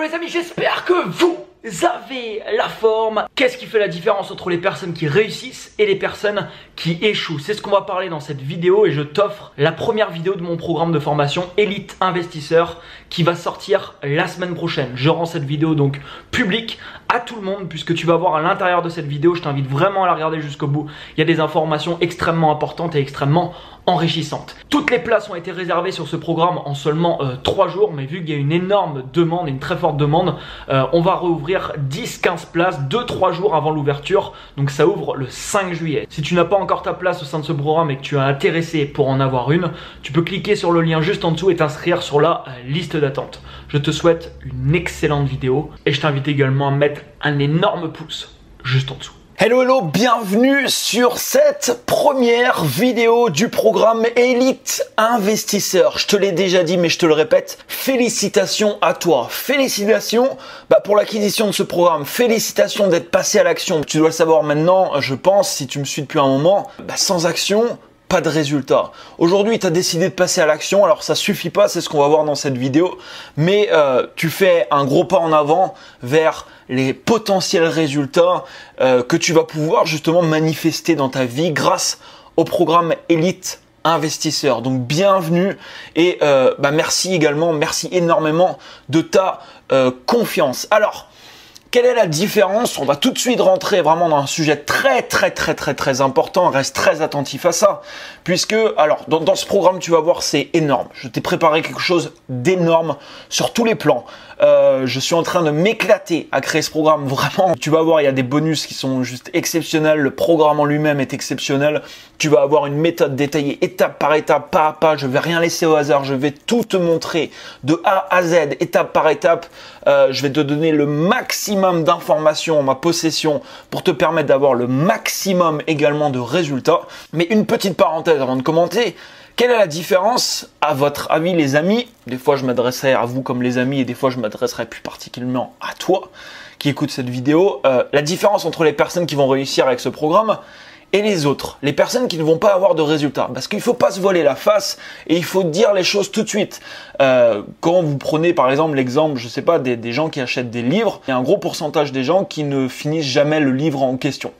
les amis, j'espère que vous avez la forme. Qu'est-ce qui fait la différence entre les personnes qui réussissent et les personnes qui échouent? C'est ce qu'on va parler dans cette vidéo et je t'offre la première vidéo de mon programme de formation Élite Investisseur qui va sortir la semaine prochaine. Je rends cette vidéo donc publique à tout le monde puisque tu vas voir à l'intérieur de cette vidéo, je t'invite vraiment à la regarder jusqu'au bout. Il y a des informations extrêmement importantes et extrêmement enrichissantes. Toutes les places ont été réservées sur ce programme en seulement 3 jours, mais vu qu'il y a une énorme demande, une très forte demande, on va rouvrir 10-15 places 2-3 jours avant l'ouverture, donc ça ouvre le 5 juillet. Si tu n'as pas encore ta place au sein de ce programme et que tu es intéressé pour en avoir une, tu peux cliquer sur le lien juste en dessous et t'inscrire sur la liste d'attente. Je te souhaite une excellente vidéo et je t'invite également à mettre un énorme pouce juste en dessous. Hello, bienvenue sur cette première vidéo du programme Élite Investisseur. Je te l'ai déjà dit, mais je te le répète, félicitations à toi. Félicitations pour l'acquisition de ce programme. Félicitations d'être passé à l'action. Tu dois le savoir maintenant, je pense, si tu me suis depuis un moment, sans action, pas de résultat. Aujourd'hui, tu as décidé de passer à l'action. Alors, ça suffit pas, c'est ce qu'on va voir dans cette vidéo. Mais tu fais un gros pas en avant vers les potentiels résultats que tu vas pouvoir justement manifester dans ta vie grâce au programme Élite Investisseur. Donc, bienvenue et merci également, merci énormément de ta confiance. Alors, quelle est la différence? On va tout de suite rentrer vraiment dans un sujet très important. Reste très attentif à ça. Puisque, alors, dans ce programme, tu vas voir, c'est énorme. Je t'ai préparé quelque chose d'énorme sur tous les plans. Je suis en train de m'éclater à créer ce programme. Vraiment, tu vas voir, il y a des bonus qui sont juste exceptionnels. Le programme en lui-même est exceptionnel. Tu vas avoir une méthode détaillée étape par étape, pas à pas. Je vais rien laisser au hasard. Je vais tout te montrer de A à Z, étape par étape. Je vais te donner le maximum d'informations en ma possession pour te permettre d'avoir le maximum également de résultats. Mais une petite parenthèse avant de commenter. Quelle est la différence, à votre avis, les amis? Des fois, je m'adresserai à vous comme les amis et des fois, je m'adresserai plus particulièrement à toi qui écoute cette vidéo. La différence entre les personnes qui vont réussir avec ce programme et les autres, les personnes qui ne vont pas avoir de résultats. Parce qu'il ne faut pas se voiler la face et il faut dire les choses tout de suite. Quand vous prenez par exemple l'exemple, je sais pas, des gens qui achètent des livres, il y a un gros pourcentage des gens qui ne finissent jamais le livre en question.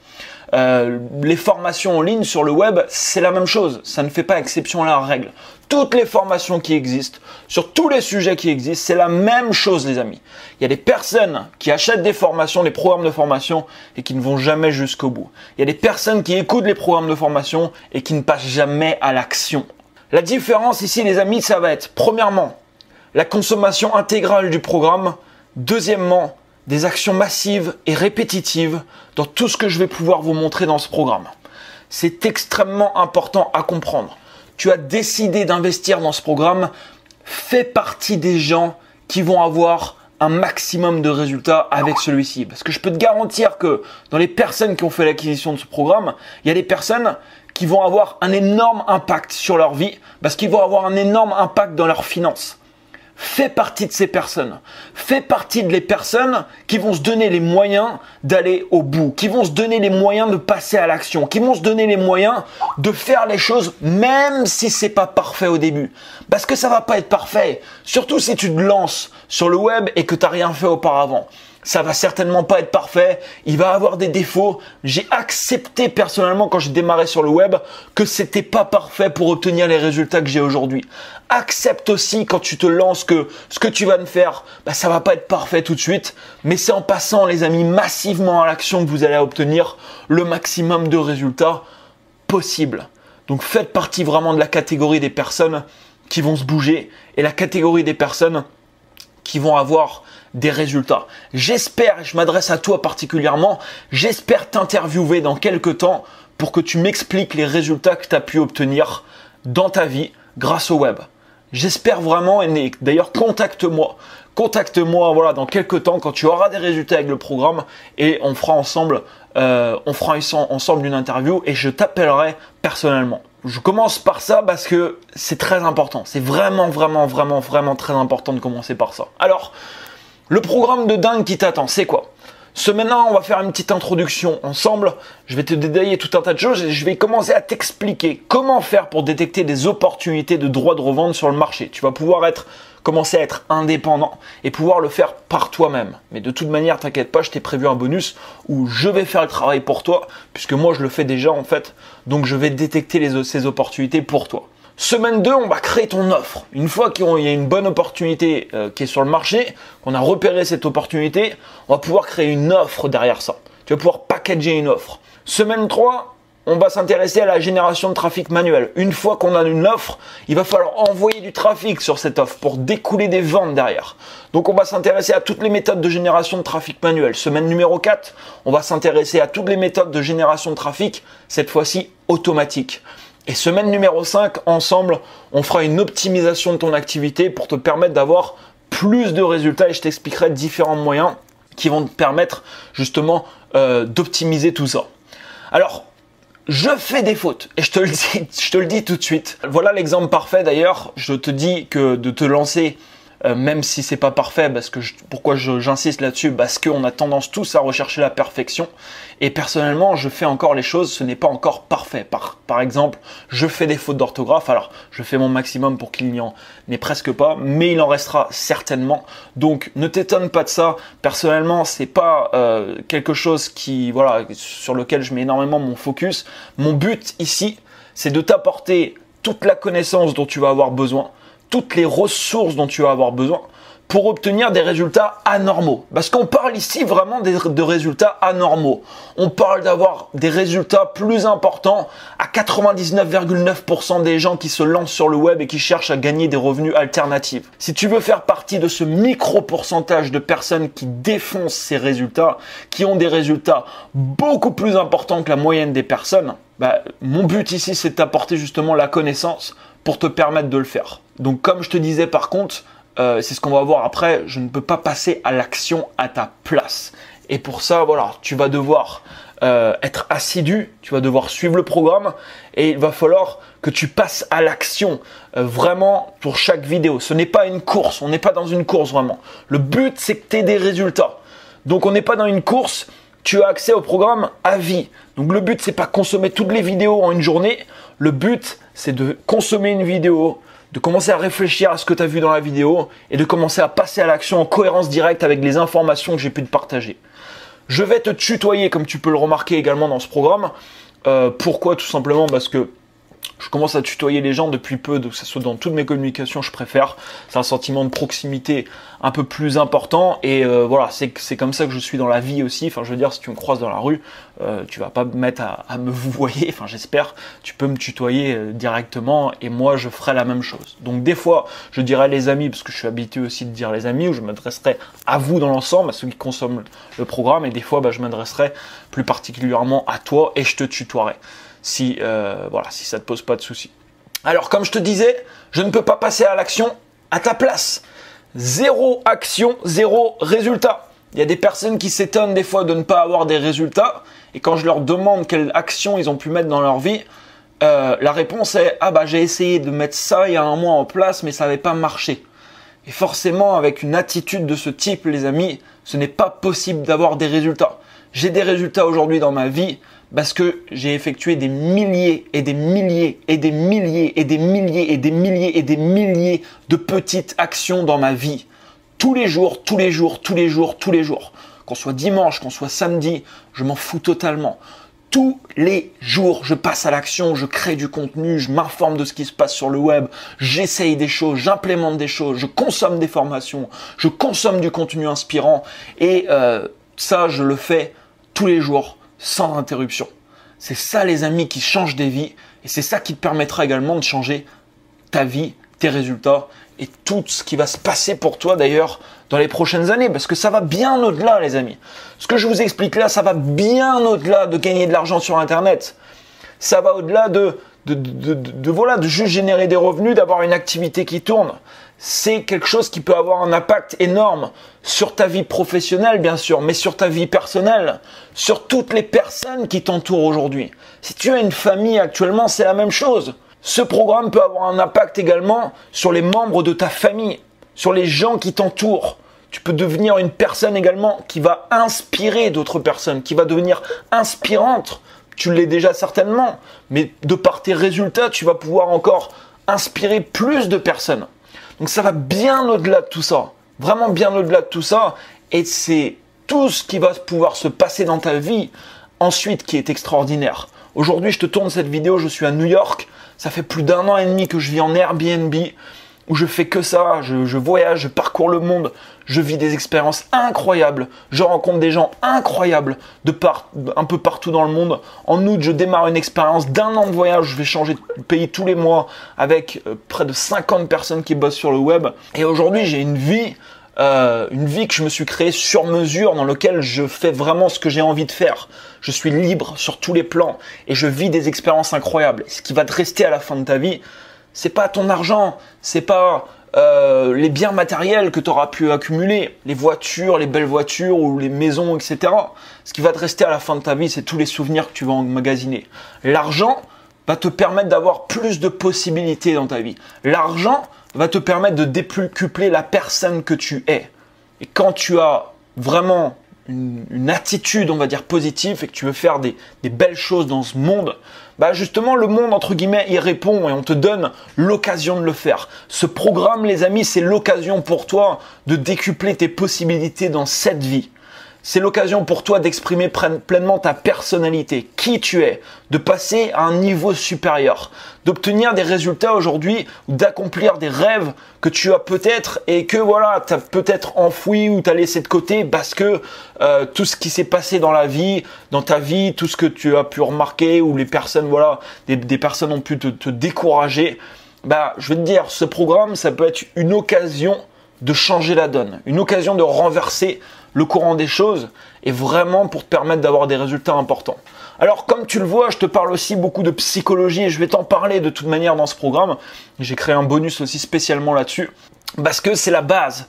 Les formations en ligne sur le web, c'est la même chose. Ça ne fait pas exception à la règle. Toutes les formations qui existent, sur tous les sujets qui existent, c'est la même chose, les amis. Il y a des personnes qui achètent des formations, des programmes de formation et qui ne vont jamais jusqu'au bout. Il y a des personnes qui écoutent les programmes de formation et qui ne passent jamais à l'action. La différence ici, les amis, ça va être, premièrement, la consommation intégrale du programme. Deuxièmement, des actions massives et répétitives dans tout ce que je vais pouvoir vous montrer dans ce programme. C'est extrêmement important à comprendre. Tu as décidé d'investir dans ce programme, fais partie des gens qui vont avoir un maximum de résultats avec celui-ci. Parce que je peux te garantir que dans les personnes qui ont fait l'acquisition de ce programme, il y a des personnes qui vont avoir un énorme impact sur leur vie parce qu'ils vont avoir un énorme impact dans leurs finances. Fais partie de ces personnes. Fais partie des personnes qui vont se donner les moyens d'aller au bout, qui vont se donner les moyens de passer à l'action, qui vont se donner les moyens de faire les choses même si c'est pas parfait au début. Parce que ça va pas être parfait. Surtout si tu te lances sur le web et que tu n'as rien fait auparavant. Ça va certainement pas être parfait, il va avoir des défauts. J'ai accepté personnellement quand j'ai démarré sur le web que c'était pas parfait pour obtenir les résultats que j'ai aujourd'hui. Accepte aussi quand tu te lances que ce que tu vas me faire, ça va pas être parfait tout de suite, mais c'est en passant les amis massivement à l'action que vous allez obtenir le maximum de résultats possible. Donc faites partie vraiment de la catégorie des personnes qui vont se bouger et la catégorie des personnes qui vont avoir des résultats. J'espère, et je m'adresse à toi particulièrement, j'espère t'interviewer dans quelques temps pour que tu m'expliques les résultats que tu as pu obtenir dans ta vie grâce au web. J'espère vraiment, et d'ailleurs contacte-moi. Contacte-moi voilà, dans quelques temps quand tu auras des résultats avec le programme et on fera ensemble une interview et je t'appellerai personnellement. Je commence par ça parce que c'est très important. C'est vraiment très important de commencer par ça. Alors, le programme de dingue qui t'attend, c'est quoi? Maintenant, on va faire une petite introduction ensemble. Je vais te détailler tout un tas de choses et je vais commencer à t'expliquer comment faire pour détecter des opportunités de droits de revente sur le marché. Tu vas pouvoir être commencer à être indépendant et pouvoir le faire par toi-même. Mais de toute manière, t'inquiète pas, je t'ai prévu un bonus où je vais faire le travail pour toi, puisque moi je le fais déjà en fait, donc je vais détecter ces opportunités pour toi. Semaine 2, on va créer ton offre. Une fois qu'il y a une bonne opportunité qui est sur le marché, qu'on a repéré cette opportunité, on va pouvoir créer une offre derrière ça. Tu vas pouvoir packager une offre. Semaine 3, on va s'intéresser à la génération de trafic manuel. Une fois qu'on a une offre, il va falloir envoyer du trafic sur cette offre pour découler des ventes derrière. Donc on va s'intéresser à toutes les méthodes de génération de trafic manuel. Semaine numéro 4, on va s'intéresser à toutes les méthodes de génération de trafic, cette fois-ci automatique. Et semaine numéro 5, ensemble, on fera une optimisation de ton activité pour te permettre d'avoir plus de résultats et je t'expliquerai différents moyens qui vont te permettre justement d'optimiser tout ça. Alors, je fais des fautes et je te le dis tout de suite. Voilà l'exemple parfait d'ailleurs. Je te dis que de te lancer, même si c'est pas parfait, pourquoi j'insiste là-dessus, parce qu'on a tendance tous à rechercher la perfection. Et personnellement, je fais encore les choses, ce n'est pas encore parfait. Par exemple, je fais des fautes d'orthographe. Alors, je fais mon maximum pour qu'il n'y en ait presque pas, mais il en restera certainement. Donc, ne t'étonne pas de ça. Personnellement, c'est pas quelque chose sur lequel je mets énormément mon focus. Mon but ici, c'est de t'apporter toute la connaissance dont tu vas avoir besoin, toutes les ressources dont tu vas avoir besoin pour obtenir des résultats anormaux. Parce qu'on parle ici vraiment de résultats anormaux. On parle d'avoir des résultats plus importants à 99,9% des gens qui se lancent sur le web et qui cherchent à gagner des revenus alternatifs. Si tu veux faire partie de ce micro-pourcentage de personnes qui défoncent ces résultats, qui ont des résultats beaucoup plus importants que la moyenne des personnes, mon but ici, c'est de t'apporter justement la connaissance pour te permettre de le faire. Donc comme je te disais par contre, c'est ce qu'on va voir après, je ne peux pas passer à l'action à ta place. Et pour ça, voilà, tu vas devoir être assidu, tu vas devoir suivre le programme et il va falloir que tu passes à l'action vraiment pour chaque vidéo. Ce n'est pas une course, on n'est pas dans une course vraiment. Le but, c'est que tu aies des résultats. Donc on n'est pas dans une course, tu as accès au programme à vie. Donc le but, c'est pas consommer toutes les vidéos en une journée. Le but, c'est de consommer une vidéo, de commencer à réfléchir à ce que tu as vu dans la vidéo et de commencer à passer à l'action en cohérence directe avec les informations que j'ai pu te partager. Je vais te tutoyer comme tu peux le remarquer également dans ce programme. Pourquoi? Tout simplement parce que je commence à tutoyer les gens depuis peu, que ce soit dans toutes mes communications, je préfère. C'est un sentiment de proximité un peu plus important et voilà, c'est comme ça que je suis dans la vie aussi. Enfin, je veux dire, si tu me croises dans la rue, tu vas pas me mettre à me vouvoyer. Enfin, j'espère. Tu peux me tutoyer directement et moi, je ferai la même chose. Donc, des fois, je dirais les amis parce que je suis habitué aussi de dire les amis, où je m'adresserai à vous dans l'ensemble, à ceux qui consomment le programme, et des fois, je m'adresserai plus particulièrement à toi et je te tutoierai. Si ça te pose pas de soucis. Alors, comme je te disais, je ne peux pas passer à l'action à ta place. Zéro action, zéro résultat. Il y a des personnes qui s'étonnent des fois de ne pas avoir des résultats. Et quand je leur demande quelle action ils ont pu mettre dans leur vie, la réponse est « Ah j'ai essayé de mettre ça il y a un mois en place, mais ça n'avait pas marché. » Et forcément, avec une attitude de ce type, les amis, ce n'est pas possible d'avoir des résultats. J'ai des résultats aujourd'hui dans ma vie parce que j'ai effectué des milliers et des milliers et des milliers et des milliers et des milliers et des milliers de petites actions dans ma vie. Tous les jours, tous les jours, tous les jours, tous les jours. Qu'on soit dimanche, qu'on soit samedi, je m'en fous totalement. Tous les jours, je passe à l'action, je crée du contenu, je m'informe de ce qui se passe sur le web, j'essaye des choses, j'implémente des choses, je consomme des formations, je consomme du contenu inspirant et ça, je le fais tous les jours, sans interruption. C'est ça les amis qui changent des vies et c'est ça qui te permettra également de changer ta vie, tes résultats et tout ce qui va se passer pour toi d'ailleurs dans les prochaines années parce que ça va bien au-delà les amis. Ce que je vous explique là, ça va bien au-delà de gagner de l'argent sur internet. Ça va au-delà de juste générer des revenus, d'avoir une activité qui tourne. C'est quelque chose qui peut avoir un impact énorme sur ta vie professionnelle, bien sûr, mais sur ta vie personnelle, sur toutes les personnes qui t'entourent aujourd'hui. Si tu as une famille actuellement, c'est la même chose. Ce programme peut avoir un impact également sur les membres de ta famille, sur les gens qui t'entourent. Tu peux devenir une personne également qui va inspirer d'autres personnes, qui va devenir inspirante. Tu l'es déjà certainement, mais de par tes résultats, tu vas pouvoir encore inspirer plus de personnes. Donc ça va bien au-delà de tout ça. Vraiment bien au-delà de tout ça. Et c'est tout ce qui va pouvoir se passer dans ta vie ensuite qui est extraordinaire. Aujourd'hui, je te tourne cette vidéo, je suis à New York. Ça fait plus d'1 an et demi que je vis en Airbnb, où je fais que ça, je voyage, je parcours le monde, je vis des expériences incroyables, je rencontre des gens incroyables un peu partout dans le monde. En août, je démarre une expérience d'1 an de voyage, je vais changer de pays tous les mois avec près de 50 personnes qui bossent sur le web. Et aujourd'hui, j'ai une vie que je me suis créée sur mesure, dans laquelle je fais vraiment ce que j'ai envie de faire. Je suis libre sur tous les plans et je vis des expériences incroyables. Ce qui va te rester à la fin de ta vie, c'est pas ton argent, c'est pas les biens matériels que tu auras pu accumuler, les voitures, les belles voitures ou les maisons, etc. Ce qui va te rester à la fin de ta vie, c'est tous les souvenirs que tu vas emmagasiner. L'argent va te permettre d'avoir plus de possibilités dans ta vie. L'argent va te permettre de décupler la personne que tu es. Et quand tu as vraiment une attitude, on va dire, positive et que tu veux faire des belles choses dans ce monde, bah justement, le monde, entre guillemets, y répond et on te donne l'occasion de le faire. Ce programme, les amis, c'est l'occasion pour toi de décupler tes possibilités dans cette vie. C'est l'occasion pour toi d'exprimer pleinement ta personnalité, qui tu es, de passer à un niveau supérieur, d'obtenir des résultats aujourd'hui, d'accomplir des rêves que tu as peut-être et que voilà, tu as peut-être enfoui ou tu as laissé de côté parce que tout ce qui s'est passé dans la vie, dans ta vie, tout ce que tu as pu remarquer ou les personnes, voilà, des personnes ont pu te décourager. Bah, je vais te dire, ce programme, ça peut être une occasion de changer la donne, une occasion de renverser le courant des choses et vraiment pour te permettre d'avoir des résultats importants. Alors comme tu le vois, je te parle aussi beaucoup de psychologie et je vais t'en parler de toute manière dans ce programme. J'ai créé un bonus aussi spécialement là-dessus parce que c'est la base.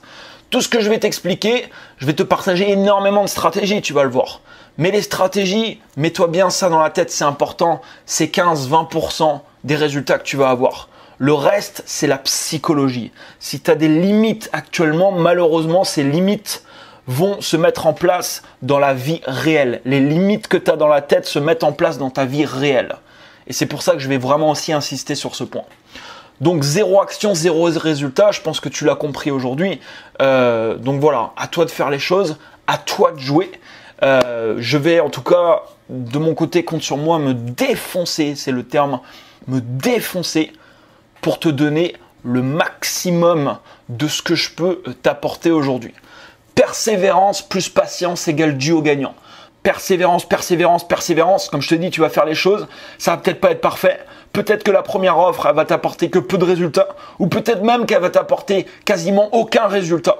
Tout ce que je vais t'expliquer, je vais te partager énormément de stratégies, tu vas le voir. Mais les stratégies, mets-toi bien ça dans la tête, c'est important, c'est 15-20% des résultats que tu vas avoir. Le reste, c'est la psychologie. Si tu as des limites actuellement, malheureusement, ces limites vont se mettre en place dans la vie réelle. Les limites que tu as dans la tête se mettent en place dans ta vie réelle. Et c'est pour ça que je vais vraiment aussi insister sur ce point. Donc, zéro action, zéro résultat. Je pense que tu l'as compris aujourd'hui. Donc voilà, à toi de faire les choses, à toi de jouer. Je vais en tout cas, de mon côté, compte sur moi, me défoncer, c'est le terme, me défoncer pour te donner le maximum de ce que je peux t'apporter aujourd'hui. Persévérance plus patience égale duo gagnant. Persévérance, persévérance, persévérance. Comme je te dis, tu vas faire les choses. Ça va peut-être pas être parfait. Peut-être que la première offre, elle va t'apporter que peu de résultats. Ou peut-être même qu'elle va t'apporter quasiment aucun résultat.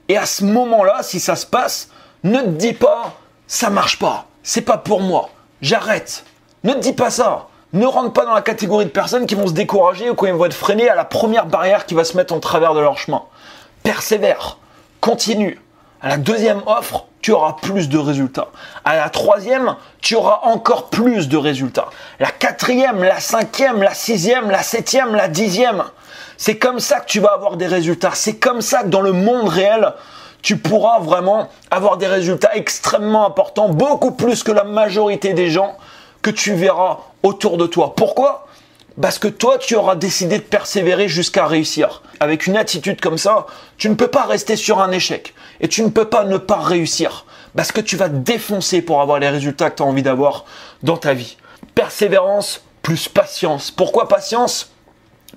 Et à ce moment-là, si ça se passe, ne te dis pas, ça marche pas. C'est pas pour moi. J'arrête. Ne te dis pas ça. Ne rentre pas dans la catégorie de personnes qui vont se décourager ou qui vont être freinées à la première barrière qui va se mettre en travers de leur chemin. Persévère. Continue. À la deuxième offre, tu auras plus de résultats. À la troisième, tu auras encore plus de résultats. La quatrième, la cinquième, la sixième, la septième, la dixième. C'est comme ça que tu vas avoir des résultats. C'est comme ça que dans le monde réel, tu pourras vraiment avoir des résultats extrêmement importants, beaucoup plus que la majorité des gens que tu verras autour de toi. Pourquoi ? Parce que toi, tu auras décidé de persévérer jusqu'à réussir. Avec une attitude comme ça, tu ne peux pas rester sur un échec. Et tu ne peux pas ne pas réussir. Parce que tu vas te défoncer pour avoir les résultats que tu as envie d'avoir dans ta vie. Persévérance plus patience. Pourquoi patience ?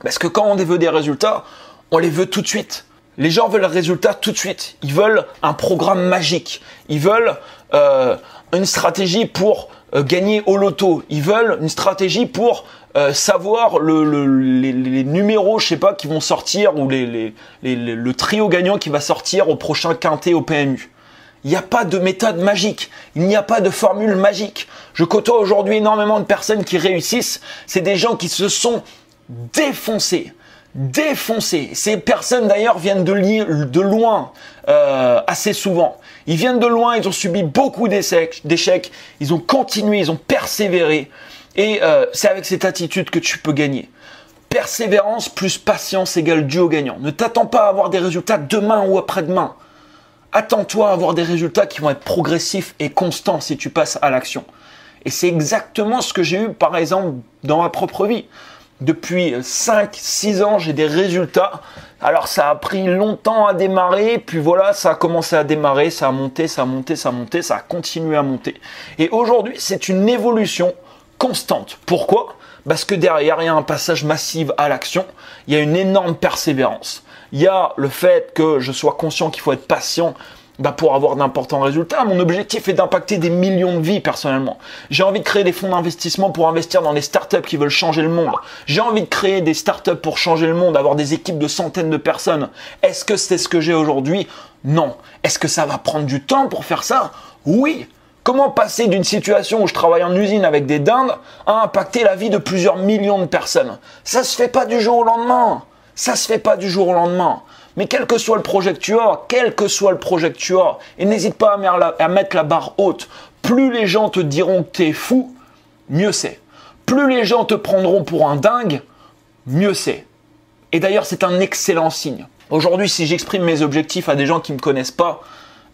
Parce que quand on veut des résultats, on les veut tout de suite. Les gens veulent le résultat tout de suite. Ils veulent un programme magique. Ils veulent une stratégie pour gagner au loto. Ils veulent une stratégie pour savoir les numéros, je sais pas, qui vont sortir ou le trio gagnant qui va sortir au prochain quintet au PMU. Il n'y a pas de méthode magique. Il n'y a pas de formule magique. Je côtoie aujourd'hui énormément de personnes qui réussissent. C'est des gens qui se sont défoncés. Ces personnes d'ailleurs viennent de loin assez souvent. Ils viennent de loin, ils ont subi beaucoup d'échecs, ils ont continué, ils ont persévéré. Et c'est avec cette attitude que tu peux gagner. Persévérance plus patience égale duo gagnant. Ne t'attends pas à avoir des résultats demain ou après-demain. Attends-toi à avoir des résultats qui vont être progressifs et constants si tu passes à l'action. Et c'est exactement ce que j'ai eu par exemple dans ma propre vie. Depuis 5-6 ans, j'ai des résultats. Alors ça a pris longtemps à démarrer, puis voilà, ça a commencé à démarrer, ça a monté, ça a monté, ça a monté, ça a continué à monter. Et aujourd'hui, c'est une évolution constante. Pourquoi ? Parce que derrière, il y a un passage massif à l'action, il y a une énorme persévérance. Il y a le fait que je sois conscient qu'il faut être patient pour avoir d'importants résultats. Mon objectif est d'impacter des millions de vies personnellement. J'ai envie de créer des fonds d'investissement pour investir dans des startups qui veulent changer le monde. J'ai envie de créer des startups pour changer le monde, avoir des équipes de centaines de personnes. Est-ce que c'est ce que j'ai aujourd'hui ? Non. Est-ce que ça va prendre du temps pour faire ça ? Oui. Comment passer d'une situation où je travaille en usine avec des dindes à impacter la vie de plusieurs millions de personnes ? Ça se fait pas du jour au lendemain. Ça se fait pas du jour au lendemain. Mais quel que soit le projet que tu as, et n'hésite pas à mettre la barre haute. Plus les gens te diront que tu es fou, mieux c'est. Plus les gens te prendront pour un dingue, mieux c'est. Et d'ailleurs, c'est un excellent signe. Aujourd'hui, si j'exprime mes objectifs à des gens qui ne me connaissent pas,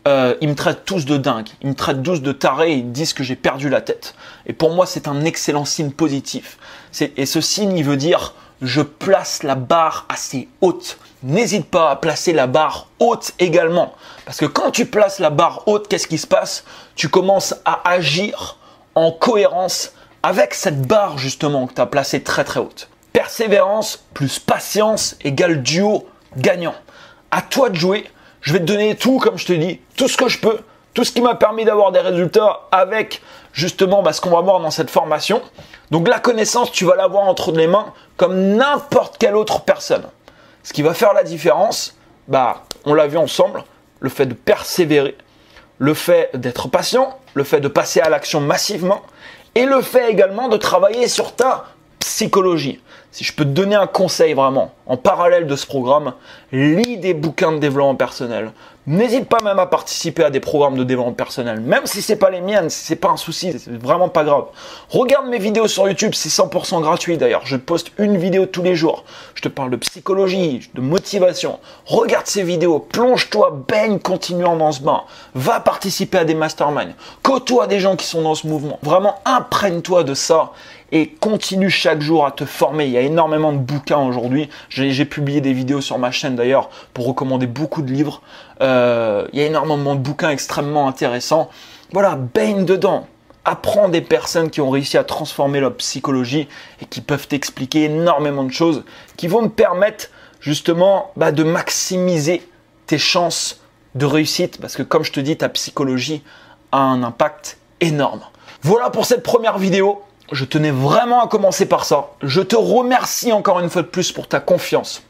ils me traitent tous de dingue, ils me traitent tous de taré, ils disent que j'ai perdu la tête. Et pour moi, c'est un excellent signe positif. Et ce signe, il veut dire, je place la barre assez haute. N'hésite pas à placer la barre haute également. Parce que quand tu places la barre haute, qu'est-ce qui se passe ? Tu commences à agir en cohérence avec cette barre justement que tu as placée très très haute. Persévérance plus patience égale duo gagnant. À toi de jouer. Je vais te donner tout, comme je te dis, tout ce que je peux, tout ce qui m'a permis d'avoir des résultats avec justement ce qu'on va voir dans cette formation. Donc la connaissance, tu vas l'avoir entre les mains comme n'importe quelle autre personne. Ce qui va faire la différence, on l'a vu ensemble, le fait de persévérer, le fait d'être patient, le fait de passer à l'action massivement et le fait également de travailler sur ta psychologie. Si je peux te donner un conseil vraiment, en parallèle de ce programme, lis des bouquins de développement personnel. N'hésite pas même à participer à des programmes de développement personnel, même si c'est pas les miennes, si c'est pas un souci, c'est vraiment pas grave. Regarde mes vidéos sur YouTube, c'est 100% gratuit d'ailleurs. Je poste une vidéo tous les jours. Je te parle de psychologie, de motivation. Regarde ces vidéos, plonge-toi, baigne continuant dans ce bain. Va participer à des masterminds. Côtoie des gens qui sont dans ce mouvement. Vraiment, imprègne-toi de ça. Et continue chaque jour à te former. Il y a énormément de bouquins aujourd'hui. J'ai publié des vidéos sur ma chaîne d'ailleurs pour recommander beaucoup de livres. Il y a énormément de bouquins extrêmement intéressants. Voilà, baigne dedans. Apprends des personnes qui ont réussi à transformer leur psychologie et qui peuvent t'expliquer énormément de choses qui vont te permettre justement de maximiser tes chances de réussite. Parce que comme je te dis, ta psychologie a un impact énorme. Voilà pour cette première vidéo. Je tenais vraiment à commencer par ça. Je te remercie encore une fois de plus pour ta confiance.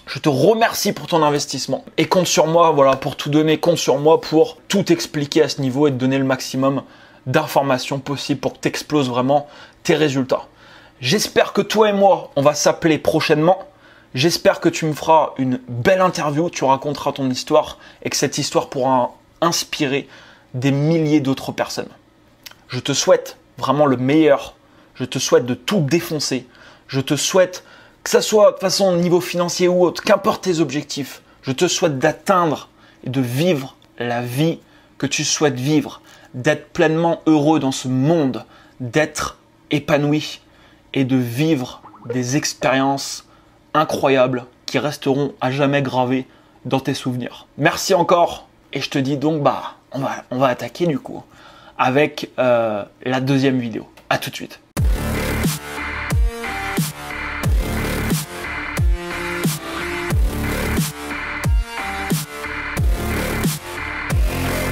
Je te remercie pour ton investissement. Et compte sur moi, pour tout donner. Compte sur moi pour tout expliquer à ce niveau et te donner le maximum d'informations possibles pour que tu exploses vraiment tes résultats. J'espère que toi et moi, on va s'appeler prochainement. J'espère que tu me feras une belle interview, tu raconteras ton histoire et que cette histoire pourra inspirer des milliers d'autres personnes. Je te souhaite vraiment le meilleur. Je te souhaite de tout défoncer. Je te souhaite, que ça soit de façon au niveau financier ou autre, qu'importe tes objectifs, je te souhaite d'atteindre et de vivre la vie que tu souhaites vivre, d'être pleinement heureux dans ce monde, d'être épanoui et de vivre des expériences incroyables qui resteront à jamais gravées dans tes souvenirs. Merci encore et je te dis donc on va attaquer du coup avec la deuxième vidéo. À tout de suite.